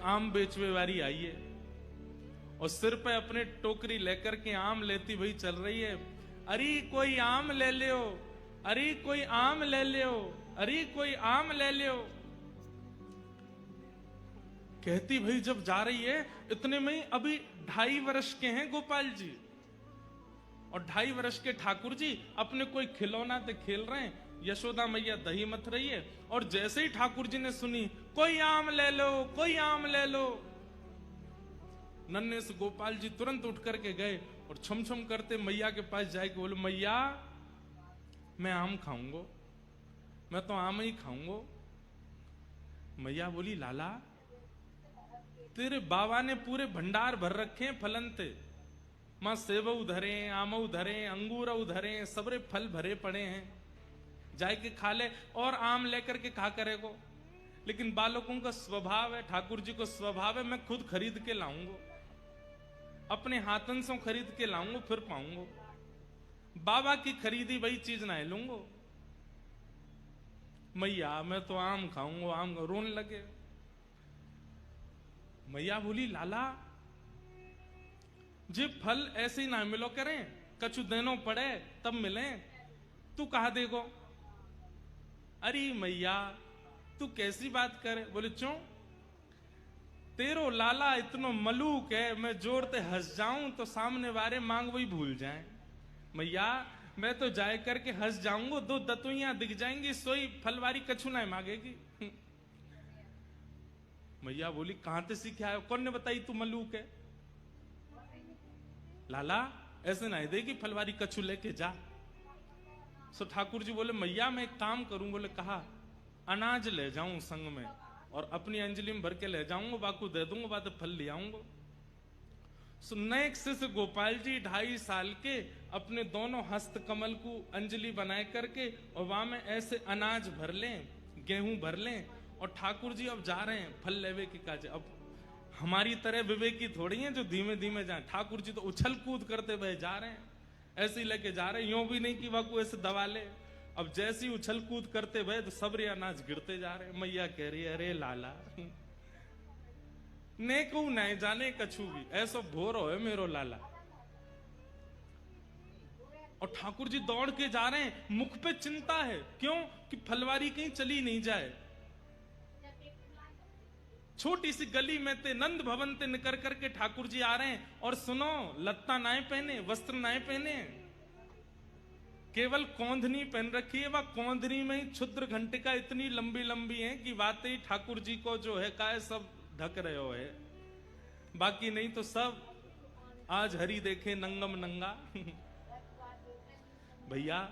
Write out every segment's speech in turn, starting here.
आम बेचवे वाली आई है और सिर पे अपने टोकरी लेकर के आम लेती वही चल रही है। अरे कोई आम ले लियो, अरे कोई आम ले लियो, अरे कोई आम ले लियो। कहती भाई जब जा रही है इतने में ही अभी 2.5 वर्ष के हैं गोपाल जी और 2.5 वर्ष के ठाकुर जी अपने कोई खिलौना से खेल रहे हैं। यशोदा मैया दही मथ रही है और जैसे ही ठाकुर जी ने सुनी कोई आम ले लो, कोई आम ले लो, नन्हे से गोपाल जी तुरंत उठ करके गए और छम छम करते मैया के पास जाके बोले मैया मैं आम खाऊंगा, मैं तो आम ही खाऊंगा। मैया बोली लाला तेरे बाबा ने पूरे भंडार भर रखे हैं फलन ते, मां सेब धरे, आम धरे, अंगूर धरे, सबरे फल भरे पड़े हैं, जाए के खा ले और आम लेकर के खा करेगो। लेकिन बालकों का स्वभाव है, ठाकुर जी को स्वभाव है मैं खुद खरीद के लाऊंगा, अपने हाथन से खरीद के लाऊंगा फिर पाऊंगा, बाबा की खरीदी वही चीज ना लूंगा। मैया मैं तो आम खाऊंगा, आम रोने लगे। मैया बोली लाला जे फल ऐसे ही ना मिलो करें, कछु देनो पड़े तब मिले, तू कहा देगो। अरे मैया तू कैसी बात करे। बोले क्यों, तेरो लाला इतनो मलूक है, मैं जोरते हंस जाऊं तो सामने वाले मांग वही भूल जाए। मैया मैं तो जाए करके हंस जाऊंगा, 2 दतुइयां दिख जाएंगी, सोई फलवारी कछु ना मांगेगी। मैया बोली कहां से सीखे आयो, कौन ने बताई तू मलूक है। लाला ऐसे नहीं देगी फलवारी, कछु लेके जा। सो ठाकुर जी बोले मैया मैं एक काम करूं। बोले कहा अनाज ले जाऊं संग में और अपनी अंजलि में भर के ले जाऊंगा, बाकू दे दूंगा, बाद फल ले आऊंगा। सो नेक्स्ट से गोपाल जी 2.5 साल के अपने दोनों हस्त कमल को अंजलि बनाए करके और वहां में ऐसे अनाज भर लें, गेहूं भर लें और ठाकुर जी अब जा रहे हैं फल लेवे की काज। अब हमारी तरह विवेकी थोड़ी हैं जो धीमे धीमे जाए, ठाकुर जी तो उछल कूद करते हुए जा रहे हैं, ऐसे ही लेके जा रहे हैं, यूं भी नहीं कि वह ऐसे दबा ले। अब जैसी उछल कूद करते हुए तो सबरे अनाज गिरते जा रहे हैं। मैया कह रही है अरे लाला ने को नहीं जाने कछु भी, ऐसा भोरो है मेरो लाला। और ठाकुर जी दौड़ के जा रहे हैं, मुख पे चिंता है, क्यों कि फलवारी कहीं चली नहीं जाए। छोटी सी गली में ते नंद भवन ते निकर करके ठाकुर जी आ रहे हैं और सुनो लत्ता नाए पहने, वस्त्र नाए पहने, केवल कौंधनी पहन रखी है। वह कौंधनी में ही क्षुद्र घंटिका इतनी लंबी लंबी है कि वाकई ही ठाकुर जी को जो है काय सब ढक रहे हो है, बाकी नहीं तो सब आज हरि देखे नंगम नंगा। भैया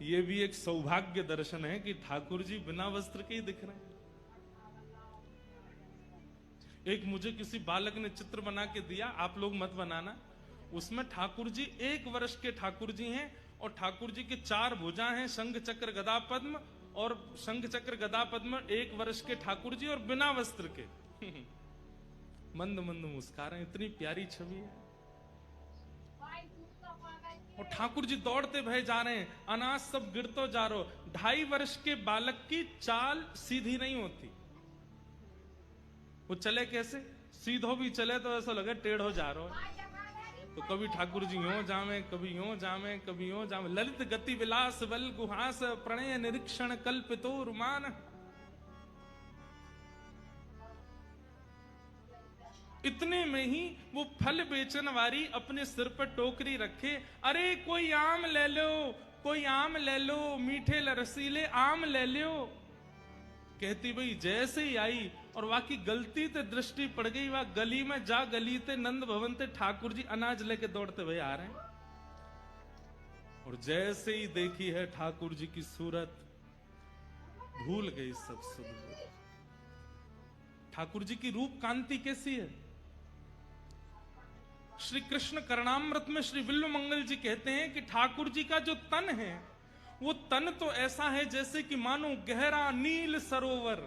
ये भी एक सौभाग्य दर्शन है कि ठाकुर जी बिना वस्त्र के ही दिख रहे हैं। एक मुझे किसी बालक ने चित्र बना के दिया, आप लोग मत बनाना, उसमें ठाकुर जी 1 वर्ष के ठाकुर जी हैं और ठाकुर जी के 4 भुजा हैं, शंख चक्र गदा पद्म, और शंख चक्र गदा पद्म 1 वर्ष के ठाकुर जी और बिना वस्त्र के मंद मंद मुस्कुरा रहे हैं, इतनी प्यारी छवि है। और ठाकुर जी दौड़ते भय जा रहे हैं, अनाज सब गिरतो जा रहा। 2.5 वर्ष के बालक की चाल सीधी नहीं होती, वो चले कैसे, सीधो भी चले तो ऐसा लगे टेढ़ो जा रहा है। तो कभी ठाकुर जी यूं जावे, कभी यूं जावे, कभी यूं जावे। ललित गति विलास बल गुहास प्रणय निरीक्षण कल्पितो रुमान। इतने में ही वो फल बेचन वाली अपने सिर पर टोकरी रखे, अरे कोई आम ले लो, कोई आम ले लो, मीठे रसीले आम ले लो। कहती भाई जैसे ही आई और वाकई गलती ते दृष्टि पड़ गई, वह गली में जा गली ते नंद भवन ते ठाकुर जी अनाज लेके दौड़ते हुए आ रहे हैं। और जैसे ही देखी है ठाकुर जी की सूरत, भूल गई सब सुध। ठाकुर जी की रूप कांति कैसी है। श्री कृष्ण करणामृत में श्री विल्व मंगल जी कहते हैं कि ठाकुर जी का जो तन है वो तन तो ऐसा है जैसे कि मानो गहरा नील सरोवर,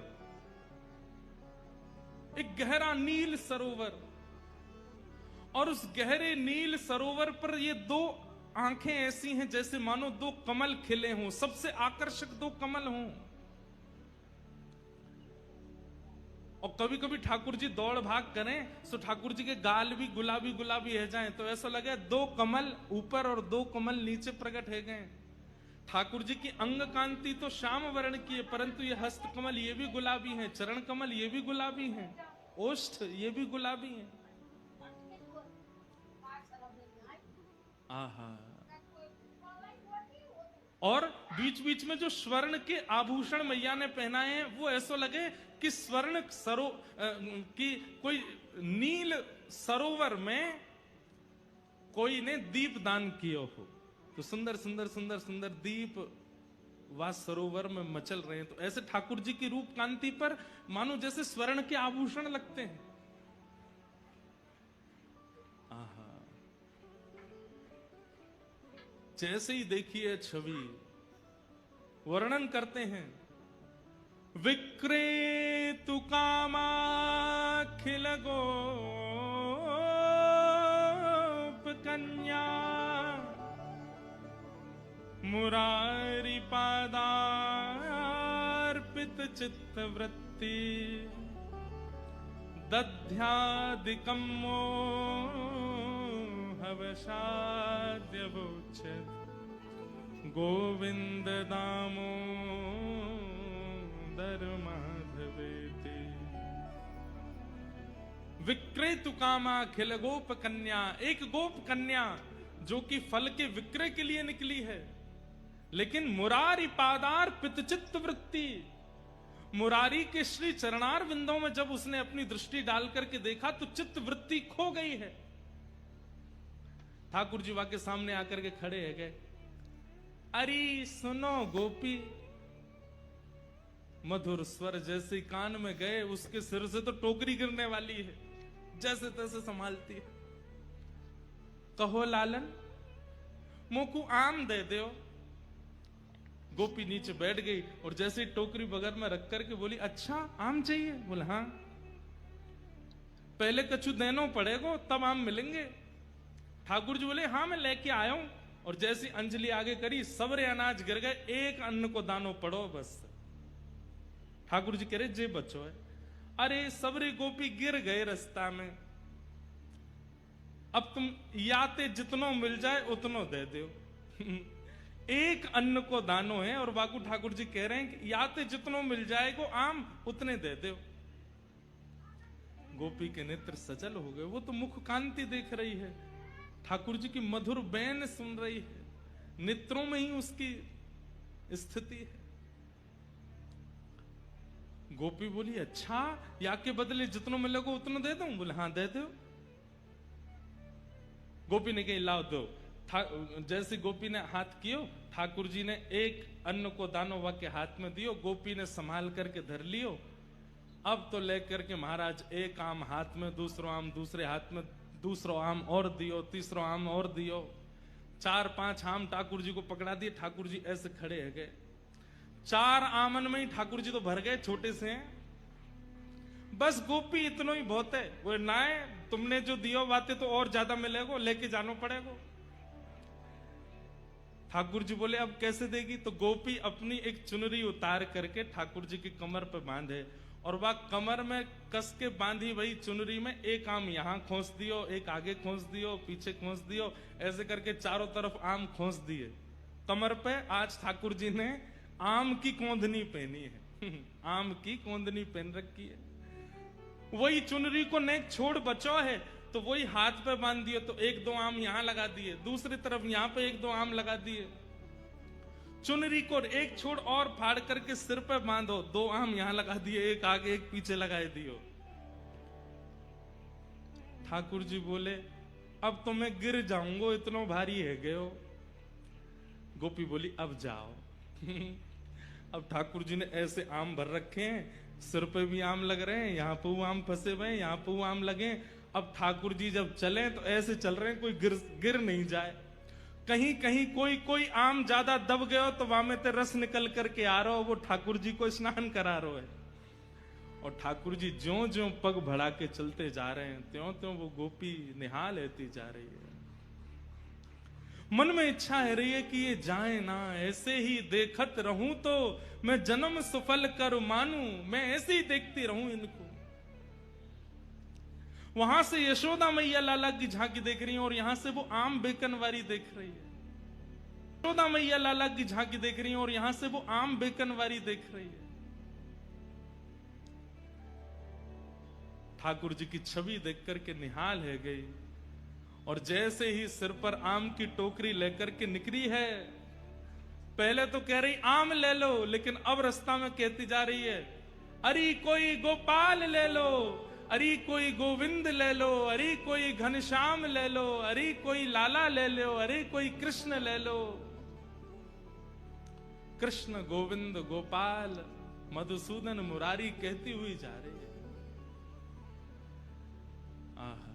एक गहरा नील सरोवर, और उस गहरे नील सरोवर पर ये 2 आंखें ऐसी हैं जैसे मानो 2 कमल खिले हों, सबसे आकर्षक 2 कमल हों। और कभी कभी ठाकुर जी दौड़ भाग करें तो ठाकुर जी के गाल भी गुलाबी गुलाबी है जाए, तो ऐसा लगे 2 कमल ऊपर और 2 कमल नीचे प्रकट है गए। ठाकुर जी की अंग कांति तो श्याम वर्ण की है, परंतु ये हस्त कमल ये भी गुलाबी है, चरण कमल ये भी गुलाबी है, ओष्ठ ये भी गुलाबी है। आहा। और बीच बीच में जो स्वर्ण के आभूषण मैया ने पहनाए हैं वो ऐसा लगे कि स्वर्ण कि कोई नील सरोवर में कोई ने दीप दान किया हो, तो सुंदर सुंदर सुंदर सुंदर दीप वह सरोवर में मचल रहे हैं। तो ऐसे ठाकुर जी की रूप कांति पर मानो जैसे स्वर्ण के आभूषण लगते हैं। आहा। जैसे ही देखिए छवि वर्णन करते हैं, विक्रेतु कामाखिल गोप कन्या मुरारी पादार्पित चित्त वृत्ति दध्यादिकं मोहवशाद्यवोच्यत गोविंद दामोदर माधवेति। विक्रेतु कामा खिल गोप कन्या, एक गोप कन्या जो कि फल के विक्रय के लिए निकली है, लेकिन मुरारी पादार पितचित्त वृत्ति, मुरारी के श्री चरणार विंदों में जब उसने अपनी दृष्टि डाल करके देखा तो चित्त वृत्ति खो गई है। ठाकुर जी वहां के सामने आकर के खड़े है गए, अरे सुनो गोपी, मधुर स्वर जैसे कान में गए उसके सिर से तो टोकरी गिरने वाली है, जैसे तैसे संभालती है। कहो लालन मोकू आम दे दो। गोपी नीचे बैठ गई और जैसे टोकरी बगल में रख करके बोली, अच्छा आम चाहिए? बोला हाँ। पहले कछु देनो पड़ेगा तब आम मिलेंगे। ठाकुर जी बोले हाँ मैं लेके आया हूं। और जैसी अंजलि आगे करी सबरे अनाज गिर गए, एक अन्न को दानो पड़ो बस। ठाकुर जी कह रहे जे बच्चो है। अरे सबरे गोपी गिर गए रास्ता में, अब तुम याते जितनो मिल जाए उतनो दे दो। एक अन्न को दानो है और बाकू ठाकुर जी कह रहे हैं कि याते जितनो मिल जाएगा आम उतने दे दो। गोपी के नेत्र सजल हो गए, वो तो मुख कांति देख रही है, ठाकुर जी की मधुर बैन सुन रही है, नेत्रों में ही उसकी स्थिति है। गोपी बोली अच्छा या के बदले जितनों मिलेगा उतना दे दूं? बोले हाँ दे दो। गोपी ने कही लाओ दो। जैसे गोपी ने हाथ कियो, ठाकुर जी ने एक अन्न को दानो वा के हाथ में दियो, गोपी ने संभाल करके धर लियो। अब तो लेकर के महाराज एक आम हाथ में, दूसरो आम दूसरे हाथ में, दूसरो आम और दियो, तीसरो आम और दियो, 4-5 आम ठाकुर जी को पकड़ा दिए। ठाकुर जी ऐसे खड़े है गए, 4 आमन में ही ठाकुर जी तो भर गए, छोटे से हैं। बस गोपी इतना ही बहुत है। वो ना है तुमने जो दियो बातें तो और ज्यादा मिलेगा, लेके जाना पड़ेगा। ठाकुर जी बोले अब कैसे देगी? तो गोपी अपनी एक चुनरी उतार करके ठाकुर जी की कमर पे बांधे और वह कमर में कस के बांधी वही चुनरी में एक आम यहां खोस दियो, एक आगे खोस दियो, पीछे खोस दियो, ऐसे करके चारों तरफ आम खोस दिए कमर पे। आज ठाकुर जी ने आम की कोंदनी पहनी है। आम की कोंदनी पहन रखी है। वही चुनरी को नेक छोड़ बचो है तो वही हाथ पे बांध दिए, तो 1-2 आम यहां लगा दिए, दूसरी तरफ यहां पे 1-2 आम लगा दिए। चुनरी को एक छोड़ और फाड़ करके सिर पे बांधो, 2 आम यहां लगा दिए, एक आगे एक पीछे लगाए दियो। ठाकुर जी बोले अब तो मैं गिर जाऊंगा, इतना भारी है गए हो। गोपी बोली अब जाओ। अब ठाकुर जी ने ऐसे आम भर रखे हैं, सिर पे भी आम लग रहे हैं, यहाँ पे वो आम फंसे हुए हैं, यहाँ पे वो आम लगे। अब ठाकुर जी जब चले तो ऐसे चल रहे हैं कोई गिर नहीं जाए। कहीं कहीं कोई आम ज्यादा दब गया तो वहां में ते रस निकल करके आ रहा हो, वो ठाकुर जी को स्नान करा रहा है। और ठाकुर जी ज्यों ज्यों पग बढ़ा के चलते जा रहे हैं त्यों त्यों वो गोपी निहाल लेती जा रही है। मन में इच्छा है रही है कि ये जाए ना, ऐसे ही देखत रहूं तो मैं जन्म सफल कर मानूं, मैं ऐसे ही देखती रहूं इनको। वहां से यशोदा मैया लाला की झांकी देख रही है और यहां से वो आम बेकनवारी देख रही है। यशोदा मैया लाला की झांकी देख रही है और यहां से वो आम बेकनवारी देख रही है। ठाकुर जी की छवि देख करके निहाल है गई और जैसे ही सिर पर आम की टोकरी लेकर के निकली है, पहले तो कह रही आम ले लो, लेकिन अब रास्ता में कहती जा रही है अरे कोई गोपाल ले लो, अरे कोई गोविंद ले लो, अरे कोई घनश्याम ले लो, अरे कोई लाला ले लो, अरे कोई कृष्ण ले लो। कृष्ण गोविंद गोपाल मधुसूदन मुरारी कहती हुई जा रही है। आहा,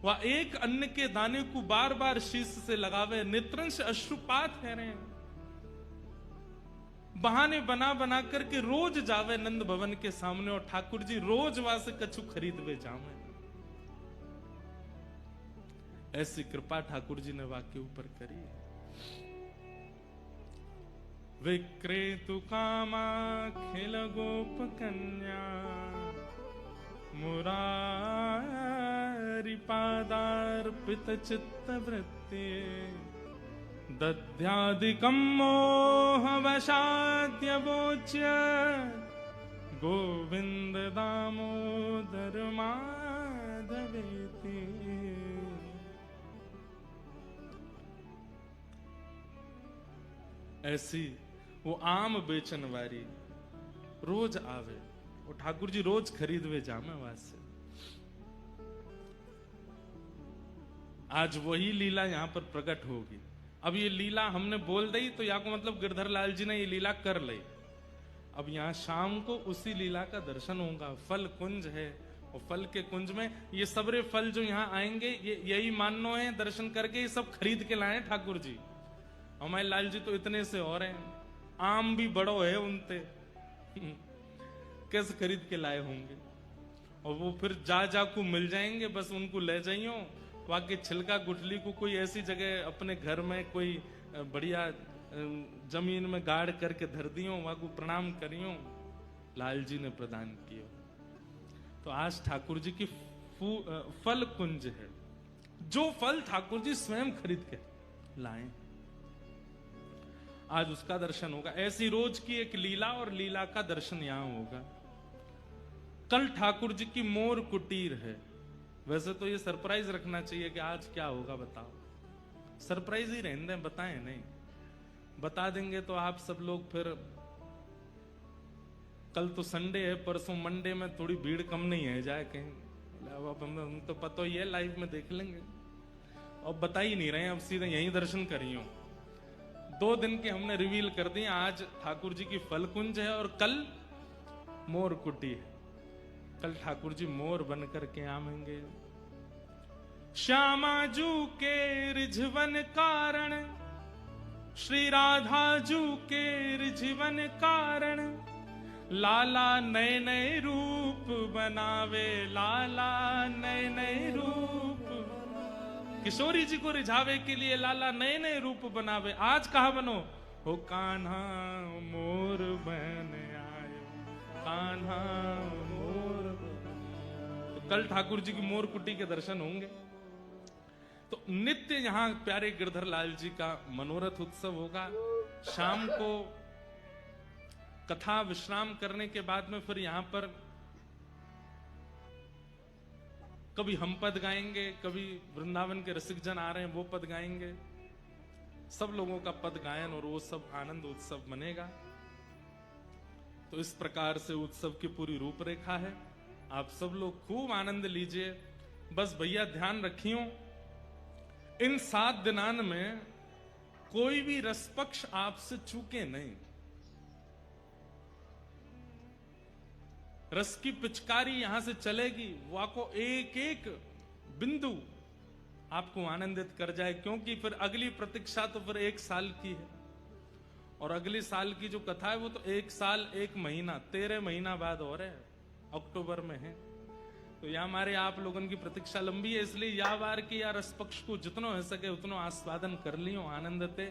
वह एक अन्न के दाने को बार बार शीश से लगावे, नेत्रंश अश्रुपात है रहे, बहाने बना बना करके रोज जावे नंद भवन के सामने और ठाकुर जी रोज वहां से कछु खरीदवे जावे। ऐसी कृपा ठाकुर जी ने वाक्य ऊपर करी है। विक्रेतु कामाखिल गोप कन्या मुरारी पादार्पित चित्त वृत्ति दध्यादिकं मोह वशाद्य वोच्य गोविंद दामोदर माधवेति। ऐसी वो आम बेचन वारी रोज आवे और ठाकुर जी रोज खरीदवे जामे वहां से। आज वही लीला यहां पर प्रकट होगी। अब ये लीला हमने बोल दी तो या को मतलब गिरधर लाल जी ने ये लीला कर ली। अब यहां शाम को उसी लीला का दर्शन होगा। फल कुंज है और फल के कुंज में ये सबरे फल जो यहाँ आएंगे ये यही मानो है, दर्शन करके ये सब खरीद के लाए ठाकुर जी। हमारे लाल जी तो इतने से और हैं, आम भी बड़ो है उनते कैसे खरीद के लाए होंगे। और वो फिर जा को मिल जाएंगे, बस उनको ले जाइयो। वहां के छिलका गुठली को कोई ऐसी जगह अपने घर में कोई बढ़िया जमीन में गाड़ करके धर दियो, वहां को प्रणाम करियो, लाल जी ने प्रदान किया। तो आज ठाकुर जी की फल कुंज है, जो फल ठाकुर जी स्वयं खरीद के लाए, आज उसका दर्शन होगा। ऐसी रोज की एक लीला और लीला का दर्शन यहां होगा। कल ठाकुर जी की मोर कुटीर है। वैसे तो ये सरप्राइज रखना चाहिए कि आज क्या होगा बताओ, सरप्राइज ही रहने दें, बताएं नहीं। बता देंगे तो आप सब लोग फिर, कल तो संडे है, परसों मंडे में थोड़ी भीड़ कम नहीं है जाए कहीं। अब हम तो पता ही है, लाइव में देख लेंगे। और बता ही नहीं रहे, अब सीधे यहीं दर्शन करियो। 2 दिन के हमने रिवील कर दिए। आज ठाकुर जी की फल कुंज है और कल मोर कुटी है। कल ठाकुर जी मोर बन करके आवेंगे। श्यामा जू के रिझवन कारण, श्री राधा जू के रिझवन कारण, लाला नए नए रूप बनावे, लाला नए नए रूप। किशोरी जी को रिझावे के लिए लाला नए नए रूप बनावे। आज कहा बनो हो कान्हा मोर बन आयो, कान्हा मोर। तो कल ठाकुर जी की मोर कुटी के दर्शन होंगे। तो नित्य यहां प्यारे गिरधर लाल जी का मनोरथ उत्सव होगा। शाम को कथा विश्राम करने के बाद में फिर यहां पर कभी हम पद गाएंगे, कभी वृंदावन के रसिक जन आ रहे हैं वो पद गाएंगे। सब लोगों का पद गायन और वो सब आनंद उत्सव बनेगा। तो इस प्रकार से उत्सव की पूरी रूपरेखा है। आप सब लोग खूब आनंद लीजिए। बस भैया ध्यान रखियो, इन 7 दिनान में कोई भी रसपक्ष आपसे चूके नहीं। रस की पिचकारी यहां से चलेगी, वो आपको एक एक बिंदु आपको आनंदित कर जाए। क्योंकि फिर अगली प्रतीक्षा तो फिर 1 साल की है, और अगले साल की जो कथा है वो तो 1 साल 1 महीना 13 महीना बाद हो रहे हैं, अक्टूबर में है। तो यह हमारे आप लोगों की प्रतीक्षा लंबी है, इसलिए या बार की या रस पक्ष को जितना हो सके उतना आस्वादन कर लियो, आनंदते।